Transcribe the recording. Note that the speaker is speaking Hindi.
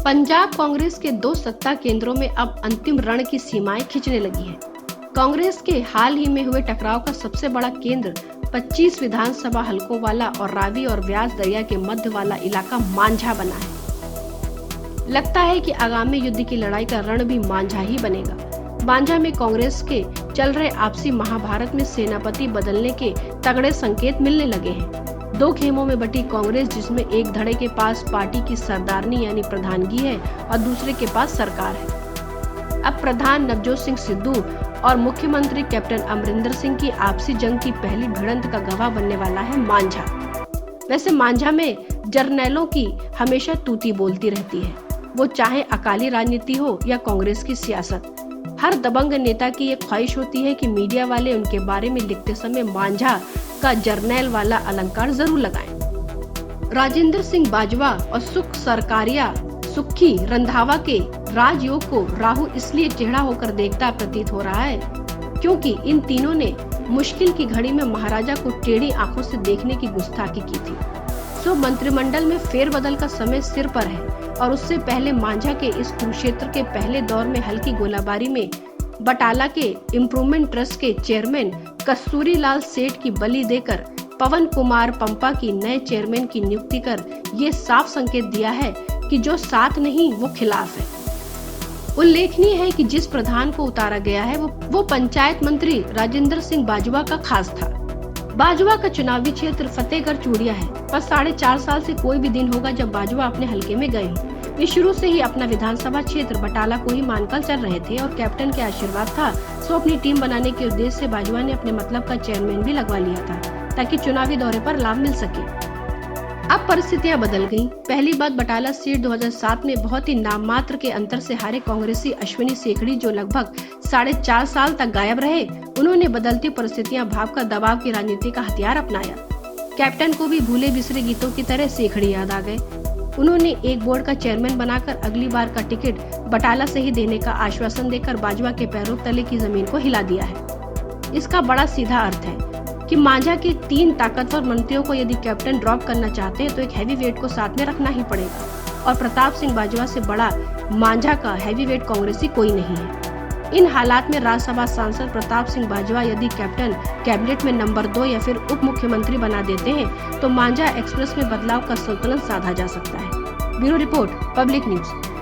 पंजाब कांग्रेस के 2 सत्ता केंद्रों में अब अंतिम रण की सीमाएं खिंचने लगी हैं। कांग्रेस के हाल ही में हुए टकराव का सबसे बड़ा केंद्र 25 विधानसभा हलकों वाला और रावी और व्यास दरिया के मध्य वाला इलाका मांझा बना है। लगता है कि आगामी युद्ध की लड़ाई का रण भी मांझा ही बनेगा। मांझा में कांग्रेस के चल रहे आपसी महाभारत में सेनापति बदलने के तगड़े संकेत मिलने लगे हैं। 2 खेमों में बटी कांग्रेस, जिसमें एक धड़े के पास पार्टी की सरदारनी यानी प्रधानगी है और दूसरे के पास सरकार है। अब प्रधान नवजोत सिंह सिद्धू और मुख्यमंत्री कैप्टन अमरिंदर सिंह की आपसी जंग की पहली भिड़ंत का गवाह बनने वाला है मांझा। वैसे मांझा में जर्नैलों की हमेशा तूती बोलती रहती है, वो चाहे अकाली राजनीति हो या कांग्रेस की सियासत। हर दबंग नेता की ये ख्वाहिश होती है कि मीडिया वाले उनके बारे में लिखते समय मांझा का जर्नैल वाला अलंकार जरूर लगाएं। राजेंद्र सिंह बाजवा और सुख सरकारिया सुखी रंधावा के राजयोग को राहु इसलिए टेढ़ा होकर देखता प्रतीत हो रहा है क्योंकि इन तीनों ने मुश्किल की घड़ी में महाराजा को टेढ़ी आंखों से देखने की गुस्ताखी की थी। सो मंत्रिमंडल में फेरबदल का समय सिर पर है और उससे पहले मांझा के इस कुरुक्षेत्र के पहले दौर में हल्की गोलाबारी में बटाला के इम्प्रूवमेंट ट्रस्ट के चेयरमैन कस्तूरी लाल सेठ की बलि देकर पवन कुमार पंपा की नए चेयरमैन की नियुक्ति कर ये साफ संकेत दिया है कि जो साथ नहीं वो खिलाफ है। उल्लेखनीय है कि जिस प्रधान को उतारा गया है वो पंचायत मंत्री राजेंद्र सिंह बाजवा का खास था। बाजवा का चुनावी क्षेत्र फतेहगढ़ चूड़िया है, पर 4.5 साल से कोई भी दिन होगा जब बाजवा अपने हलके में गए। वे शुरू से ही अपना विधानसभा क्षेत्र बटाला को ही मानकर चल रहे थे और कैप्टन के आशीर्वाद था, सो अपनी टीम बनाने के उद्देश्य से बाजवा ने अपने मतलब का चेयरमैन भी लगवा लिया था ताकि चुनावी दौरे पर लाभ मिल सके। अब परिस्थितियां बदल गईं। पहली बात, बटाला सीट 2007 में बहुत ही नाममात्र के अंतर से हारे कांग्रेसी अश्विनी सेखड़ी जो लगभग 4.5 साल तक गायब रहे, उन्होंने बदलती परिस्थितियां भाव का दबाव की राजनीति का हथियार अपनाया। कैप्टन को भी भूले बिसरे गीतों की तरह सेखड़ी याद आ गए। उन्होंने एक बोर्ड का चेयरमैन बनाकर अगली बार का टिकट बटाला से ही देने का आश्वासन देकर बाजवा के पैरों तले की जमीन को हिला दिया है। इसका बड़ा सीधा अर्थ है कि मांझा के 3 ताकतवर मंत्रियों को यदि कैप्टन ड्रॉप करना चाहते हैं तो एक हैवी वेट को साथ में रखना ही पड़ेगा और प्रताप सिंह बाजवा से बड़ा मांझा का हैवी वेट कांग्रेसी कोई नहीं है। इन हालात में राज्यसभा सांसद प्रताप सिंह बाजवा यदि कैप्टन कैबिनेट में नंबर 2 या फिर उप मुख्यमंत्री बना देते हैं तो मांझा एक्सप्रेस में बदलाव का संतुलन साधा जा सकता है। Bureau report, public news.